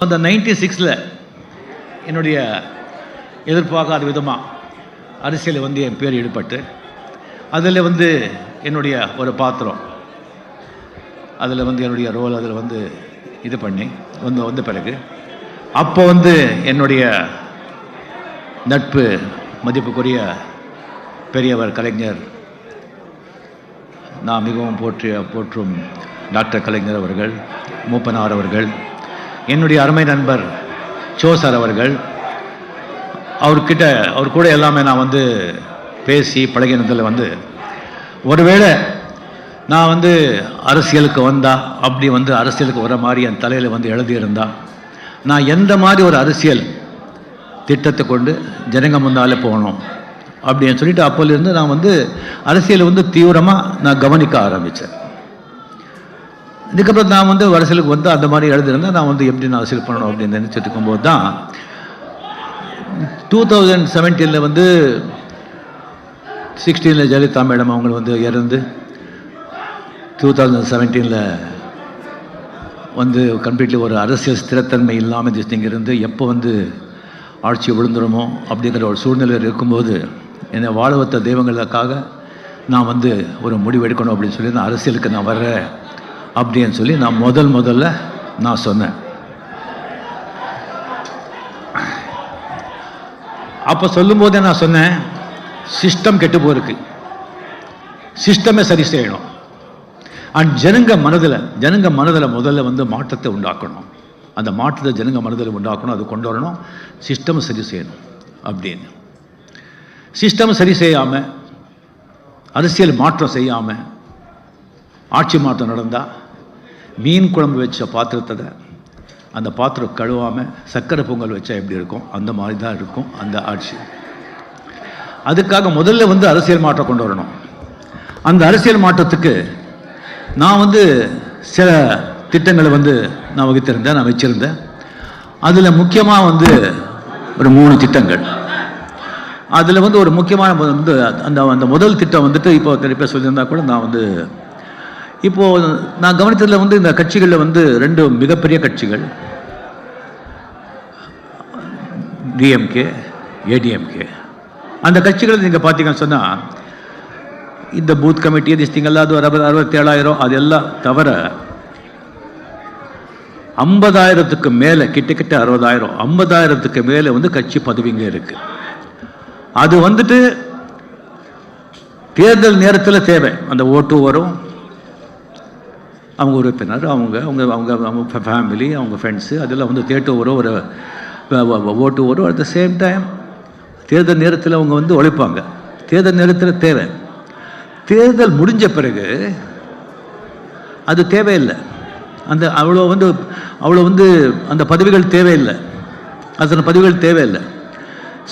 அந்த 96 என்னுடைய எதிர்பார்க்காத விதமாக அரசியலில் வந்து என் பேர் ஈடுபட்டு அதில் வந்து என்னுடைய ஒரு பாத்திரம், அதில் வந்து என்னுடைய ரோல் அதில் வந்து இது பண்ணி வந்த பிறகு அப்போ வந்து என்னுடைய நட்பு மதிப்புக்குரிய பெரியவர் கலைஞர், நான் மிகவும் போற்றும் டாக்டர் கலைஞர் அவர்கள், மூப்பனார் அவர்கள், என்னுடைய அருமை நண்பர் சோ சார் அவர்கள், அவர் கூட எல்லாமே நான் வந்து பேசி பழகினதில் வந்து ஒருவேளை நான் வந்து அரசியலுக்கு வந்தா அப்படி வந்து அரசியலுக்கு வர மாதிரி என் தலையில் வந்து எழுதியிருந்தா நான் எந்த மாதிரி ஒரு அரசியல் திட்டத்தை கொண்டு ஜனங்க முன்னாலே போகணும் அப்படின்னு சொல்லிட்டு அப்போலேருந்து நான் வந்து அரசியலை வந்து தீவிரமாக நான் கவனிக்க ஆரம்பித்தேன். இதுக்கப்புறம் நான் வந்து அரசியலுக்கு வந்து அந்த மாதிரி எழுதியிருந்தேன். நான் வந்து எப்படி நான் அரசியல் பண்ணணும் அப்படின்னு நினச்சிட்டு இருக்கும்போது தான் 2017 வந்து 16 ஜெயலலிதா மேடம் அவங்க வந்து இறந்து 2017 வந்து கம்ப்ளீட்லி ஒரு அரசியல் ஸ்திரத்தன்மை இல்லாமல் இருந்து எப்போ வந்து ஆட்சி விழுந்துருமோ அப்படிங்கிற ஒரு சூழ்நிலையில் இருக்கும்போது என்னை வாழ வைத்த தெய்வங்களுக்காக நான் வந்து ஒரு முடிவு எடுக்கணும் அப்படின்னு சொல்லி நான் அரசியலுக்கு நான் வர்றேன் அப்படின்னு சொல்லி நான் முதல்ல நான் சொன்னேன். அப்போ சொல்லும் போதே நான் சொன்னேன், சிஸ்டம் கெட்டு போயிருக்கு, சிஸ்டமே சரி செய்யணும், அண்ட் ஜனங்க மனதில் முதல்ல வந்து மாற்றத்தை உண்டாக்கணும், அந்த மாற்றத்தை ஜனங்க மனதில் உண்டாக்கணும், அது கொண்டு வரணும், சிஸ்டம் சரி செய்யணும் அப்படின்னு. சிஸ்டம் சரி செய்யாமல் அரசியல் மாற்றம் செய்யாமல் ஆட்சி மாற்றம் நடந்தால் மீன் குழம்பு வச்ச பாத்திரத்தை அந்த பாத்திரம் கழுவாமல் சக்கரை பொங்கல் வச்சா எப்படி இருக்கும் அந்த மாதிரி தான் இருக்கும் அந்த ஆட்சி. அதுக்காக முதல்ல வந்து அரசியல் மாற்றம் கொண்டு வரணும். அந்த அரசியல் மாற்றத்துக்கு நான் வந்து சில திட்டங்களை வந்து நான் வச்சிருந்தேன். அதில் முக்கியமாக வந்து ஒரு 3 திட்டங்கள். அதில் வந்து ஒரு முக்கியமான வந்து அந்த முதல் திட்டம் வந்துட்டு இப்போ திருப்பி சொல்லியிருந்தா கூட நான் வந்து இப்போது நான் கவனித்ததில் வந்து இந்த கட்சிகளில் வந்து 2 மிகப்பெரிய கட்சிகள், டிஎம்கே, ஏடிஎம்கே. அந்த கட்சிகளை நீங்கள் பார்த்தீங்கன்னு சொன்னால் இந்த பூத் கமிட்டி திஸ்திங்கெல்லாம் அது 67,000 அதெல்லாம் தவிர 50,000க்கு மேலே, கிட்டத்தட்ட 60,000 50,000க்கு மேலே வந்து கட்சி பதவிங்க இருக்கு. அது வந்துட்டு தேர்தல் நேரத்தில் தேவை. அந்த ஓட்டு வரும், அவங்க உறுப்பினர், அவங்க ஃபேமிலி, அவங்க ஃப்ரெண்ட்ஸு அதெல்லாம் வந்து தேட்டு வரும், ஒரு ஓட்டு வரும். அட் த சேம் டைம் தேர்தல் நேரத்தில் அவங்க வந்து உழைப்பாங்க. தேர்தல் நேரத்தில் தேவை. தேர்தல் முடிஞ்ச பிறகு அது தேவையில்லை. அவ்வளோ வந்து அந்த பதவிகள் தேவையில்லை, அதன பதவிகள் தேவையில்லை.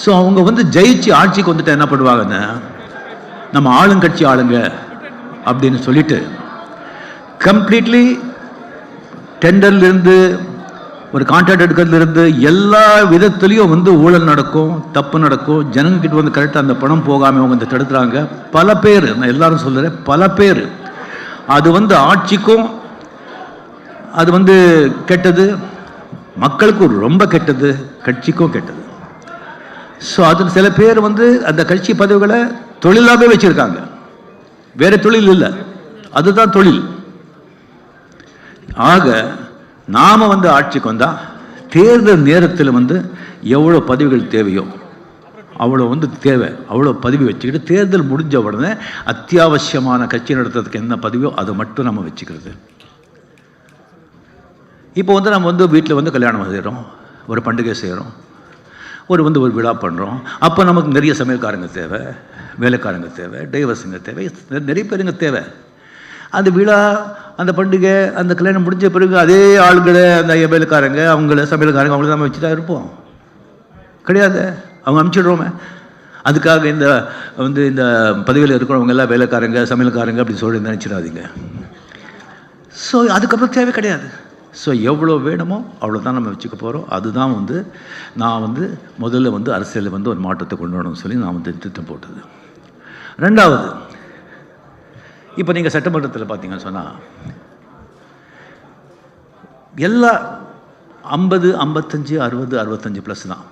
ஸோ அவங்க வந்து ஜெயிச்சு ஆட்சிக்கு வந்துட்டு என்ன பண்ணுவாங்கன்னா, நம்ம ஆளுங்கட்சி ஆளுங்க அப்படின்னு சொல்லிட்டு கம்ப்ளீட்லி டெண்டர்லேருந்து ஒரு கான்ட்ராக்ட் எடுக்கிறதுலேருந்து எல்லா விதத்துலேயும் வந்து ஊழல் நடக்கும், தப்பு நடக்கும். ஜனங்கிட்ட வந்து கரெக்டாக அந்த பணம் போகாமல் அவங்க வந்து தடுத்துறாங்க. பல பேர், நான் எல்லாரும் சொல்கிறேன், பல பேர். அது வந்து ஆட்சிக்கும் அது வந்து கெட்டது, மக்களுக்கும் ரொம்ப கெட்டது, கட்சிக்கும் கெட்டது. ஸோ அது சில பேர் வந்து அந்த கட்சி பதவிகளை தொழிலாகவே வச்சுருக்காங்க, வேறு தொழில் இல்லை, அதுதான் தொழில். ஆக நாம் வந்து ஆட்சிக்கு வந்தால் தேர்தல் நேரத்தில் வந்து எவ்வளோ பதவிகள் தேவையோ அவ்வளோ வந்து தேவை, அவ்வளோ பதவி வச்சுக்கிட்டு தேர்தல் முடிஞ்ச உடனே அத்தியாவசியமான கட்சி நடத்துறதுக்கு என்ன பதவியோ அதை மட்டும் நம்ம வச்சுக்கிறது. இப்போ வந்து நம்ம வந்து வீட்டில் வந்து கல்யாணம் செய்கிறோம், ஒரு பண்டிகை செய்கிறோம், ஒரு விழா பண்ணுறோம். அப்போ நமக்கு நிறைய சமையல்காரங்க தேவை, வேலைக்காரங்க தேவை, டைவர்ஸுங்க தேவை, நிறைய பேருங்க தேவை. அந்த விழா, அந்த பண்டிகை, அந்த கல்யாணம் முடிஞ்ச பிறகு அதே ஆளுங்களை, அந்த வேலைக்காரங்க, சமையல்காரங்க அவங்கள நம்ம வச்சு தான் இருப்போம் கிடையாது, அவங்க அனுப்பிச்சிடுறோமே. அதுக்காக இந்த பதவியில் இருக்கிறவங்க எல்லாம் வேலைக்காரங்க, சமையல்காரங்க அப்படி சொல்லி நினச்சிடாதீங்க. ஸோ அதுக்கப்புறம் தேவை கிடையாது. ஸோ எவ்வளோ வேணுமோ அவ்வளோ தான் நம்ம வச்சுக்க போகிறோம். அதுதான் வந்து நான் வந்து முதல்ல வந்து அரசியலில் வந்து ஒரு மாற்றத்தை கொண்டு வரணும்னு சொல்லி நான் வந்து திட்டம் போட்டது. 2வது, இப்போ நீங்கள் சட்டமன்றத்தில் பார்த்தீங்கன்னு சொன்னால் எல்லா 50, 55, 60, 65 ப்ளஸ் தான்.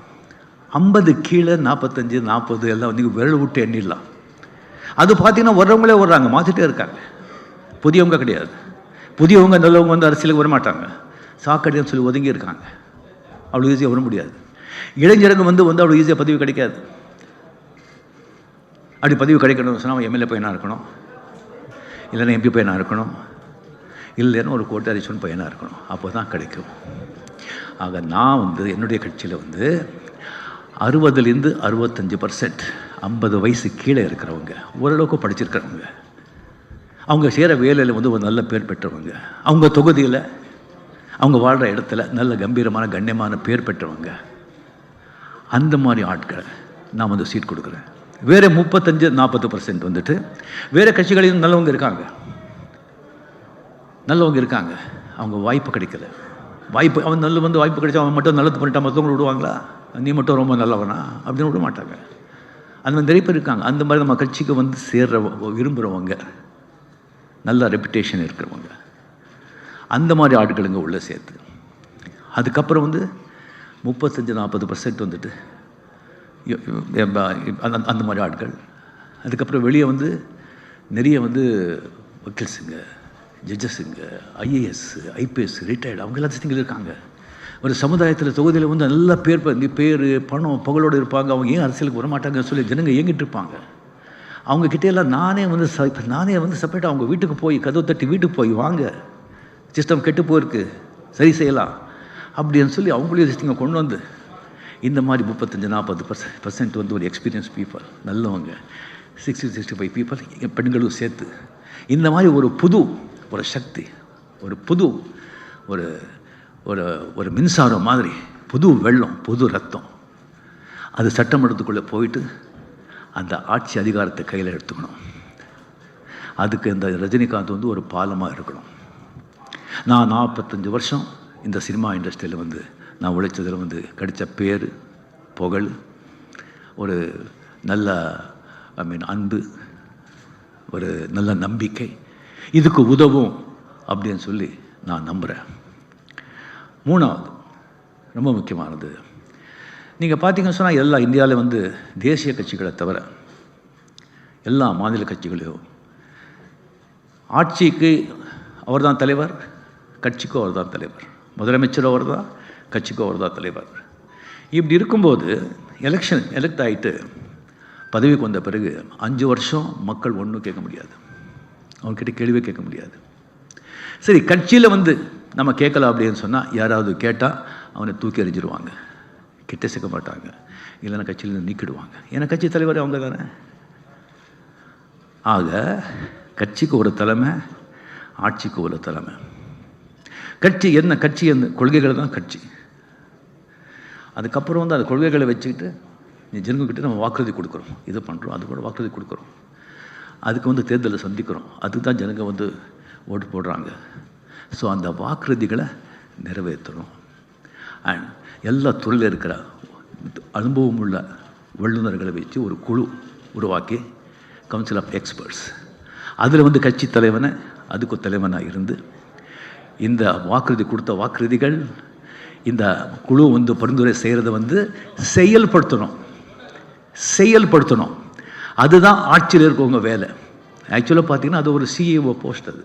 50 கீழே 45, 40 எல்லாம் வந்து விரல் விட்டு எண்ணிடலாம். அது பார்த்தீங்கன்னா வர்றவங்களே வர்றாங்க, மாற்றிட்டே இருக்காங்க. புதியவங்க கிடையாது. புதியவங்க நல்லவங்க வந்து அரசியலுக்கு வரமாட்டாங்க, சாக்கடின்னு சொல்லி ஒதுங்கி இருக்காங்க. அவ்வளோ ஈஸியாக வர முடியாது. இளைஞருங்க வந்து அவ்வளோ ஈஸியாக பதவி கிடைக்காது. அப்படி பதவி கிடைக்கணும்னு சொன்னால் அவன் எம்எல்ஏ பையனாக இருக்கணும், இல்லைன்னா எம்பி பையனாக இருக்கணும், இல்லைன்னா ஒரு கோட்டாரிசன் பையனாக இருக்கணும். அப்போ தான் கிடைக்கும். ஆக நான் வந்து என்னுடைய கட்சியில் வந்து 60லேருந்து 65%, 50 வயசு கீழே இருக்கிறவங்க, ஓரளவுக்கு படிச்சிருக்கிறவங்க, அவங்க சேர வேலையில் வந்து ஒரு நல்ல பேர் பெற்றவங்க, அவங்க தொகுதியில் அவங்க வாழ்கிற இடத்துல நல்ல கம்பீரமான கண்ணியமான பேர் பெற்றவங்க, அந்த மாதிரி ஆட்களை நான் வந்து சீட் கொடுக்குறேன். வேறு 35-40% வந்துட்டு வேறு கட்சிகளிலும் நல்லவங்க இருக்காங்க, அவங்க வாய்ப்பு கிடைக்கல. அவன் வந்து வாய்ப்பு கிடைச்சா அவன் மட்டும் நல்லது பண்ணிட்டா மற்றவங்க விடுவாங்களா? நீ மட்டும் ரொம்ப நல்லவனா அப்படின்னு விட மாட்டாங்க. அந்த மாதிரி நிறைய பேர் இருக்காங்க. அந்த மாதிரி நம்ம கட்சிக்கு வந்து விரும்புகிறவங்க, நல்ல ரெப்புடேஷன் இருக்கிறவங்க, அந்த மாதிரி ஆட்களுங்க உள்ளே சேர்த்து, அதுக்கப்புறம் வந்து 35-40% வந்துட்டு அந்த மாதிரி ஆட்கள். அதுக்கப்புறம் வெளியே வந்து நிறைய வந்து வக்கீல்ஸுங்க, ஜட்ஜஸுங்க, ஐஏஎஸ், ஐபிஎஸ், ரிட்டையர்டு, அவங்க எல்லாத்தையும் இருக்காங்க. ஒரு சமுதாயத்தில் தொகுதியில் வந்து நல்ல பேர் பணம் புகழோடு இருப்பாங்க. அவங்க ஏன் அரசியலுக்கு வரமாட்டாங்கன்னு சொல்லி ஜனங்க ஏங்கிட்டு இருப்பாங்க. அவங்கக்கிட்டையெல்லாம் நானே வந்து செப்பரேட்டாக அவங்க வீட்டுக்கு போய் கதவு தட்டி வீட்டுக்கு போய் வாங்க, சிஸ்டம் கெட்டு போயிருக்கு, சரி செய்யலாம் அப்படின்னு சொல்லி அவங்களையும் சிஸ்டங்க கொண்டு வந்து இந்த மாதிரி 35-40% வந்து ஒரு எக்ஸ்பீரியன்ஸ் பீப்புள், நல்லவங்க, 60-65 பீப்புள், பெண்களும் சேர்த்து இந்த மாதிரி ஒரு சக்தி, ஒரு மின்சாரம் மாதிரி, புது வெள்ளம், புது ரத்தம், அது சட்டமன்றத்துக்குள்ளே போயிட்டு அந்த ஆட்சி அதிகாரத்தை கையில் எடுத்துக்கணும். அதுக்கு இந்த ரஜினிகாந்த் வந்து ஒரு பாலமாக இருக்கணும். நான் 45 வருஷம் இந்த சினிமா இண்டஸ்ட்ரியில் வந்து நான் உழைச்சதில் வந்து கிடைச்ச பேர், புகழ், ஒரு நல்ல அன்பு, ஒரு நல்ல நம்பிக்கை இதுக்கு உதவும் அப்படின்னு சொல்லி நான் நம்புகிறேன். 3வது ரொம்ப முக்கியமானது, நீங்கள் பார்த்தீங்கன்னு சொன்னால் எல்லா இந்தியாவில் வந்து தேசிய கட்சிகளை தவிர எல்லா மாநில கட்சிகளையும் ஆட்சிக்கு அவர் தான் தலைவர், கட்சிக்கும் அவர் தான் தலைவர், முதலமைச்சரும் அவர் தான், கட்சிக்கும் அவர் தான் தலைவர். இப்படி இருக்கும்போது எலெக்ட் ஆகிட்டு பதவிக்கு வந்த பிறகு 5 வருஷம் மக்கள் ஒன்றும் கேட்க முடியாது, அவங்கக்கிட்ட கேள்வியே கேட்க முடியாது. சரி, கட்சியில் வந்து நம்ம கேட்கலாம் அப்படின்னு சொன்னால் யாராவது கேட்டால் அவனை தூக்கி எறிஞ்சிருவாங்க, கிட்ட சேர்க்க மாட்டாங்க, இல்லைன்னா கட்சியிலேருந்து நீக்கிடுவாங்க. ஏன்னா கட்சி தலைவர் அவங்க தானே. ஆக கட்சிக்கு ஒரு தலைமை, ஆட்சிக்கு ஒரு தலைமை. கட்சி என்ன கொள்கைகள் தான் கட்சி. அதுக்கப்புறம் வந்து அந்த கொள்கைகளை வச்சுக்கிட்டு ஜனங்கக்கிட்ட நம்ம வாக்குறுதி கொடுக்குறோம், இது பண்ணுறோம், அது கூட வாக்குறுதி கொடுக்குறோம், அதுக்கு வந்து தேர்தலை சந்திக்கிறோம், அதுக்கு தான் ஜனங்க வந்து ஓட்டு போடுறாங்க. ஸோ அந்த வாக்குறுதிகளை நிறைவேற்றணும். அண்ட் எல்லா துறையில் இருக்கிற அனுபவம் உள்ள வல்லுநர்களை வச்சு ஒரு குழு உருவாக்கி, கவுன்சில் ஆஃப் எக்ஸ்பர்ட்ஸ், அதில் வந்து கட்சி தலைவனை அதுக்கு தலைவனாக இருந்து இந்த கொடுத்த வாக்குறுதிகள் இந்த குழு வந்து பரிந்துரை செய்கிறத வந்து செயல்படுத்தணும். அதுதான் ஆட்சியில் இருக்கவங்க வேலை. ஆக்சுவலாக பார்த்தீங்கன்னா அது ஒரு சிஇஓ போஸ்ட். அது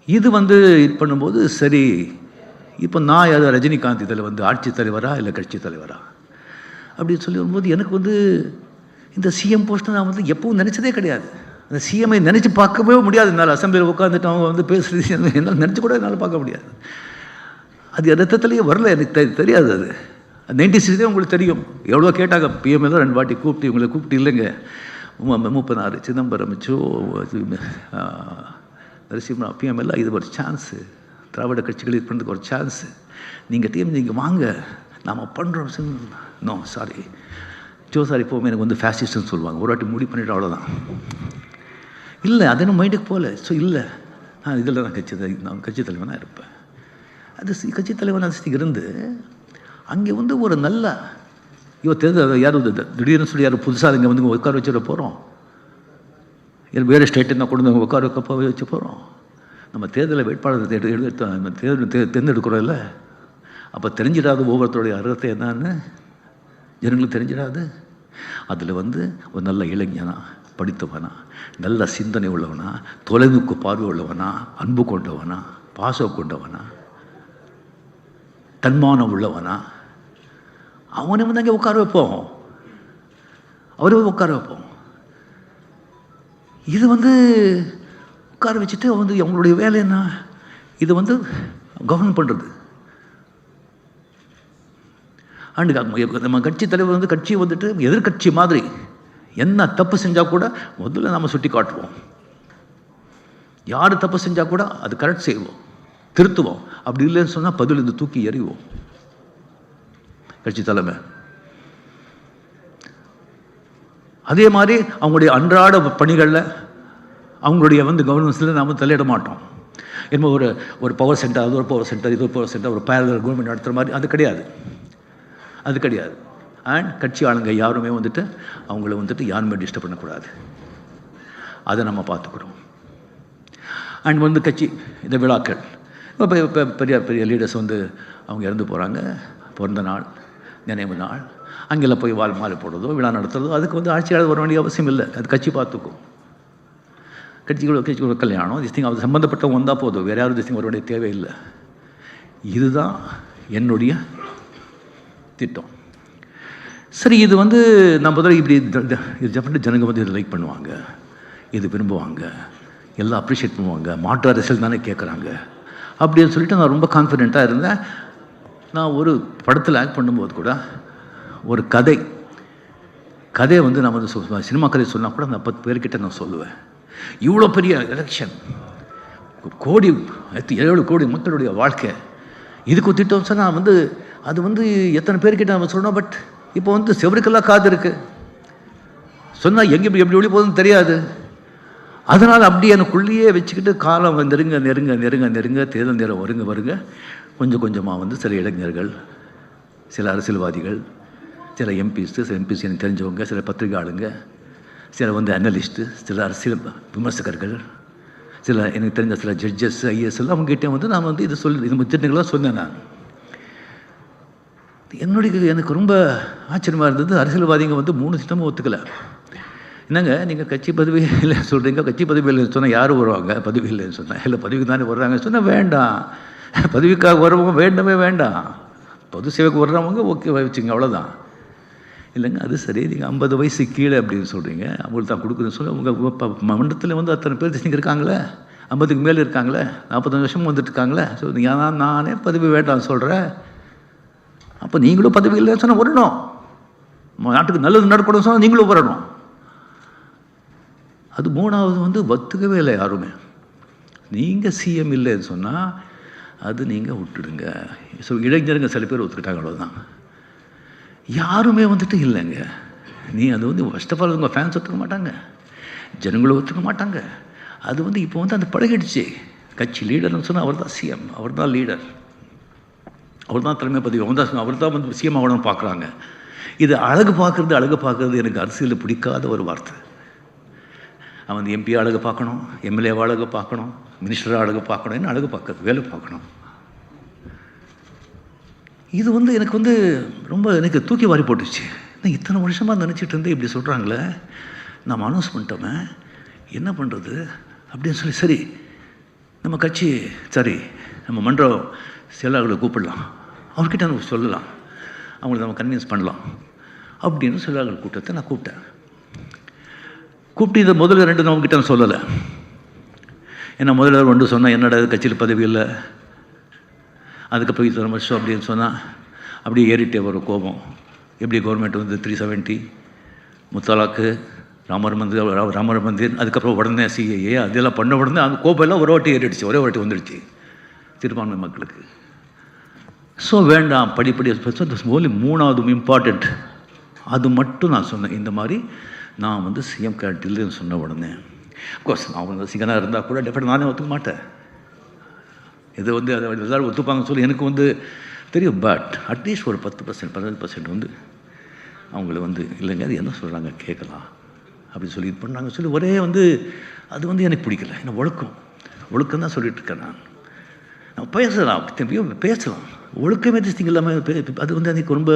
இது வந்து இது பண்ணும்போது சரி, இப்போ நான் அதை ரஜினிகாந்த் இதில் வந்து ஆட்சி தலைவரா இல்லை கட்சி தலைவரா அப்படின்னு சொல்லி வரும்போது எனக்கு வந்து இந்த சிஎம் போஸ்ட்டை நான் வந்து எப்பவும் நினச்சதே கிடையாது. அந்த சிஎம்ஐ நினச்சி பார்க்கவே முடியாது. என்னால் அசம்பிளியில் உட்காந்துட்டு அவங்க வந்து பேசுகிறது என்னால் நினச்சி கூட என்னால் பார்க்க முடியாது. அது ரத்தத்துலேயே வரல, எனக்கு தெரியாது. அது 96 உங்களுக்கு தெரியும். எவ்வளோ கேட்டாங்க, பிஎம்எல் 2 வாட்டி கூப்பிட்டு, இவங்களை கூப்பிட்டு இல்லைங்க மூப்பனார், சிதம்பரம், நரசிம்மரா, பிஎம்எல், இது ஒரு சான்ஸு, திராவிட கட்சிகள் இது பண்ணுறதுக்கு ஒரு சான்ஸு, நீங்கள் வாங்க, நாம் பண்ணுறோம். நோ சாரி, சாரி, இப்போவுமே எனக்கு வந்து ஃபேசிஸ்ட்னு சொல்லுவாங்க. ஒரு வாட்டி முடிவு பண்ணிவிட்டு அவ்வளோதான். இல்லை, அது என்ன மைண்டுக்கு போகல. ஸோ இல்லை, இதில் நான் கட்சி தலைவனாக இருப்பேன். அது கட்சி தலைவனாக இருந்து அங்கே வந்து ஒரு நல்ல தேர்தல் யாரும் திடீர்னு சொல்லி யாரும் புதுசாக இங்கே வந்து உட்கார வச்சுட போகிறோம், வேறு ஸ்டேட்டு தான் கொண்டு வந்து உட்கார வச்சு போகிறோம். நம்ம தேர்தலில் வேட்பாளர் தேர்ந்தெடுக்கிறோம்ல, அப்போ தெரிஞ்சிடாது ஒவ்வொருத்தருடைய அர்த்தத்தை என்னன்னு ஜனங்களுக்கு தெரிஞ்சிடாது. அதில் வந்து ஒரு நல்ல இளைஞனா, படித்தவனா, நல்ல சிந்தனை உள்ளவனா, தொலைநோக்கு பார்வை உள்ளவனா, அன்பு கொண்டவனா, பாசம் கொண்டவனா, தன்மானம் உள்ளவனா, அவனை வந்து அங்கே உட்கார வைப்போம். அவரை உட்கார வைப்போம். இது வந்து உட்கார வச்சுட்டு வந்து அவங்களுடைய வேலை என்ன? இது வந்து கவர்ன் பண்ணுறது. அண்டு நம்ம கட்சி தலைவர் வந்து கட்சி வந்துட்டு எதிர்கட்சி மாதிரி என்ன தப்பு செஞ்சால் கூட முதல்ல நம்ம சுட்டி காட்டுவோம். யார் தப்பு செஞ்சால் கூட அது கரெக்ட் செய்வோம், திருத்துவோம். அப்படி இல்லைன்னு சொன்னால் பதில் இருந்து தூக்கி எறிவோம். கட்சி தலைமை அதே மாதிரி அவங்களுடைய அன்றாட பணிகளில் அவங்களுடைய வந்து கவர்னன்ஸில் நாம் தலையிட மாட்டோம். என்ன ஒரு பவர் சென்டர், அது ஒரு பவர் சென்டர், இது ஒரு பவர் சென்டர், ஒரு பேரலல் கவர்மெண்ட் நடத்துகிற மாதிரி அது கிடையாது. அது கிடையாது. அண்ட் கட்சி ஆளுங்க யாருமே வந்துட்டு அவங்கள வந்துட்டு யாருமே டிஸ்டர்ப் பண்ணக்கூடாது. அதை நம்ம பார்த்துக்கிறோம். அண்ட் வந்து கட்சி இந்த விழாக்கள், இப்போ பெரிய பெரிய லீடர்ஸ் வந்து அவங்க இறந்து போகிறாங்க, பிறந்த நாள், நினைவு நாள், அங்கெல்லாம் போய் மாலை போடுறதோ விழா நடத்துறதோ அதுக்கு வந்து ஆட்சியாளர் வர வேண்டிய அவசியம் இல்லை. அது கட்சி பார்த்துக்கும். கட்சிகளோட கல்யாணம் திஸ்திங் அது சம்மந்தப்பட்டவங்க வந்தால் போதும், வேறு யாரும் திஸ்திங் வர வேண்டிய தேவையில்லை. இதுதான் என்னுடைய திட்டம். சரி, இது வந்து நம்ம முதல்ல இப்படி இது ஜனங்க வந்து இதை லைக் பண்ணுவாங்க, இது விரும்புவாங்க, எல்லாம் அப்ரிஷியேட் பண்ணுவாங்க, மாற்று அரசியல் தானே கேட்குறாங்க அப்படின்னு சொல்லிட்டு நான் ரொம்ப கான்ஃபிடென்ட்டாக இருந்தேன். நான் ஒரு படத்தில் ஆக்ட் பண்ணும்போது கூட ஒரு கதையை வந்து நான் வந்து சினிமா கதை சொன்னால் கூட நான் 10 பேர்கிட்ட நான் சொல்லுவேன். இவ்வளோ பெரிய எலெக்ஷன், கோடி 7 கோடி மக்களுடைய வாழ்க்கை, இதுக்கு திட்டம் சொன்னால் வந்து அது வந்து எத்தனை பேர்கிட்ட நம்ம சொல்லணும். பட் இப்போ வந்து செவருக்கெல்லாம் காது இருக்குது, சொன்னால் எங்கே எப்படி ஒளி போகுதுன்னு தெரியாது. அதனால் அப்படி எனக்குள்ளேயே வச்சுக்கிட்டு காலம் நெருங்க நெருங்க நெருங்க நெருங்க தேர்தல் நேரம் வருங்க கொஞ்சம் கொஞ்சமாக வந்து சில இளைஞர்கள், சில அரசியல்வாதிகள், சில எம்பிஸ், சில எம்பிஸ் எனக்கு தெரிஞ்சவங்க, சில பத்திரிகை ஆளுங்க, சில வந்து அனலிஸ்ட்டு, சில அரசியல் விமர்சகர்கள், சில எனக்கு தெரிஞ்ச சில ஜட்ஜஸ், ஐஏஎஸ் எல்லாம் அவங்ககிட்ட வந்து நான் வந்து இது திட்டங்களாக சொன்னேன். நான் எனக்கு ரொம்ப ஆச்சரியமாக இருந்தது. அரசியல்வாதிங்க வந்து 3 திட்டமும் ஒத்துக்கலை. என்னங்க நீங்கள் கட்சி பதவி இல்லைன்னு சொல்கிறீங்க, கட்சி பதவி இல்லைன்னு சொன்னால் யாரும் வருவாங்க, பதவி இல்லைன்னு சொன்னால், இல்லை பதவிக்கு தானே வர்றாங்கன்னு சொன்னால் வேண்டாம், பதவிக்காக வர்றவங்க வேண்டவே வேண்டாம், பொது சேவைக்கு வர்றவங்க ஓகே வச்சுங்க, அவ்வளோதான். இல்லைங்க அது சரி, நீங்கள் 50 வயசு கீழே அப்படின்னு சொல்கிறீங்க, அவங்களுக்கு தான் கொடுக்குறேன்னு சொல்லி உங்கள் மண்டலத்தில் வந்து அத்தனை பேர் திசைங்க இருக்காங்களே, 50க்கு மேலே இருக்காங்களே, 45 வருஷமும் வந்துட்டு இருக்காங்களே. ஸோ நீங்கள் நானே பதவி வேண்டாம்னு சொல்கிறேன். அப்போ நீங்களும் பதவி இல்லைன்னு சொன்னால் வரணும், நாட்டுக்கு நல்லது நடக்கணும்னு சொன்னால் நீங்களும் வரணும். அது 3வது வந்து ஒத்துக்கவே இல்லை யாருமே. நீங்கள் சிஎம் இல்லைன்னு சொன்னால் அது நீங்கள் விட்டுடுங்க. ஸோ இளைஞருங்க சில பேர் ஒத்துக்கிட்டாங்க, அவ்வளோதான். யாருமே வந்துட்டு இல்லைங்க. நீ அது வந்து ஃபர்ஸ்ட் ஆஃப் ஆல் உங்கள் ஃபேன்ஸ் ஒத்துக்க மாட்டாங்க, ஜனங்களும் ஒத்துக்க மாட்டாங்க. அது வந்து இப்போ வந்து அந்த பழகிடுச்சு. கட்சி லீடர்னு சொன்னால் அவர் தான் சிஎம், அவர் தான் லீடர், அவர் தான் தலைமை பதவி, அவர் தான் வந்து சிஎம் ஆகணும்னு பார்க்குறாங்க. இது அழகு பார்க்குறது எனக்கு அரசியலில் பிடிக்காத ஒரு வார்த்தை. அவன் வந்து எம்பி அழகு பார்க்கணும், எம்எல்ஏ அழகு பார்க்கணும், மினிஸ்டர் அழகு பார்க்கணும், என்ன அழகு பார்க்கறது, வேலை பார்க்கணும். இது வந்து எனக்கு வந்து ரொம்ப எனக்கு தூக்கி வாரி போட்டுச்சு. நான் இத்தனை வருஷமாக நினச்சிட்டு இருந்தேன், இப்படி சொல்கிறாங்களே, நம்ம அனௌன்ஸ் பண்ணிட்டோமே என்ன பண்ணுறது அப்படின்னு சொல்லி, சரி நம்ம கட்சி, சரி நம்ம மன்றம் செயலாளர்களை கூப்பிடலாம், அவர்கிட்ட நம்ம சொல்லலாம், அவங்கள நம்ம கன்வின்ஸ் பண்ணலாம் அப்படின்னு செயலாளர்கள் கூட்டத்தை நான் கூப்பிட்டேன். கூப்பிட்டு இதை முதல்ல 2 நம்மக்கிட்ட நான் சொல்லலை. ஏன்னா முதல்ல 1 சொன்னால் என்னடா கட்சியில் பதவி இல்லை, அதுக்கப்புறம் இத்தனை வருஷம் அப்படின்னு சொன்னால் அப்படியே ஏறிட்டே வரும் கோபம். எப்படி கவர்மெண்ட் வந்து 370 முத்தலாக்கு, ராமர் மந்திர், அதுக்கப்புறம் உடனே சிஏஏ அதெல்லாம் பண்ண உடனே அந்த கோபம் எல்லாம் ஒரே வாட்டி வந்துடுச்சு சிறுபான்மை மக்களுக்கு. ஸோ வேண்டாம், படிப்படியாக ஓன்லி 3வது இம்பார்ட்டண்ட் அது மட்டும் நான் சொன்னேன். இந்த மாதிரி நான் வந்து சிஎம் கேரக்டர் இல்லைன்னு சொன்ன உடனே அஃப்கோர்ஸ் நான் வந்து சிங்கனாக இருந்தால் கூட டெஃபினட் நானே ஒத்துக்க மாட்டேன். இது வந்து அதை எல்லோரும் ஒத்துப்பாங்கன்னு சொல்லி எனக்கு வந்து தெரியும். பட் அட்லீஸ்ட் ஒரு 10% 15% வந்து அவங்கள வந்து இல்லைங்க அது என்ன சொல்கிறாங்க கேட்கலாம் அப்படின்னு சொல்லி இது பண்ணாங்க சொல்லி ஒரே வந்து அது வந்து எனக்கு பிடிக்கல. ஏன்னா ஒழுக்கம் ஒழுக்கம் தான் சொல்லிட்டு இருக்கேன். நான் பேசலாம், பேசலாம். ஒழுக்கமே திஸ்திங் இல்லாமல் அது வந்து அன்றைக்கி ரொம்ப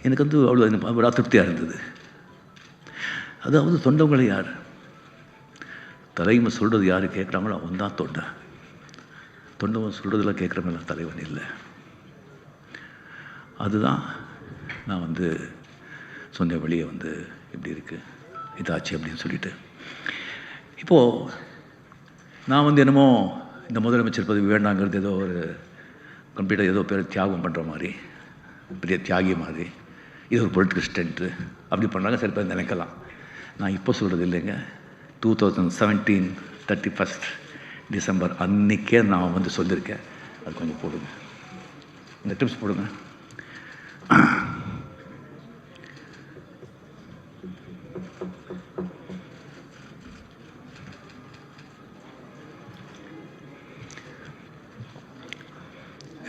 எனக்கு வந்து அவ்வளோ அதிருப்தியாக இருந்தது. அதாவது தொண்டவங்களை யார் தலைமை சொல்கிறது யார் கேட்குறாங்களோ அவன் தான் தொண்டவன் சொல்கிறதெல்லாம் கேட்குறவங்களாம் தலைவன் இல்லை. அதுதான் நான் வந்து சொன்ன வழியை வந்து இப்படி இருக்குது இதாச்சு அப்படின்னு சொல்லிட்டு. இப்போது நான் வந்து என்னமோ இந்த முதலமைச்சர் பதவி வேண்டாங்கிறது ஏதோ ஒரு கம்ப்ளீட்டாக ஏதோ பேர் தியாகம் பண்ணுற மாதிரி, பெரிய தியாகி மாதிரி, இது ஒரு பொலிட்டிக்கல் ஸ்டண்ட்டு அப்படி பண்ணாங்க. சில பேர் நினைக்கலாம். நான் இப்போ சொல்கிறது இல்லைங்க. 2017 31 டிசம்பர் அன்றைக்கே நான் வந்து சொல்லியிருக்கேன். அது கொஞ்சம் போடுங்க, இந்த டிப்ஸ் போடுங்க.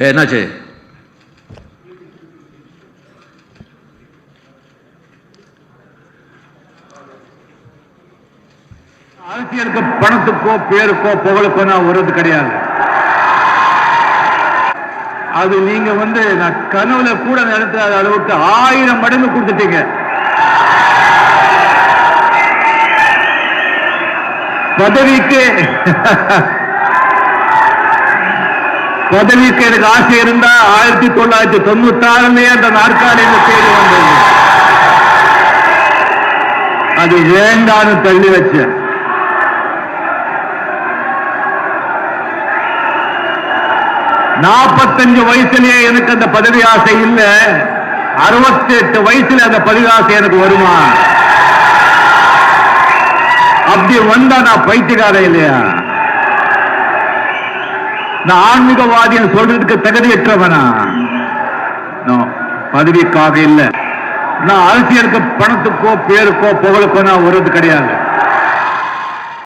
என்னாச்சு? அரசியலுக்கு பணத்துக்கோ பேருக்கோ புகழுக்கோ நான் வருவது கிடையாது. அது நீங்க வந்து நான் கனவுல கூட நடத்த அளவுக்கு 1000 மடங்கு கொடுத்துட்டீங்க. பதவிக்கு எனக்கு ஆசை இருந்தா 1996 அந்த நாற்காலியில் தேடி வந்தது. அது வேண்டான்னு தள்ளி வச்ச. நாற்பத்தஞ்சு வயசுலயே எனக்கு அந்த பதவி ஆசை இல்லை. 68 வயசுல அந்த பதவி ஆசை எனக்கு வருமா? அப்படி வந்தா நான் பைத்தியக்காரன் இல்லையா? நான் ஆன்மீகவாதியை சொல்றதுக்கு தகுதியற்றவனா? பதவிக்காக இல்லை. நான் அரசியலுக்கு பணத்துக்கோ பேருக்கோ புகழுக்கோ நான் வருவது கிடையாது.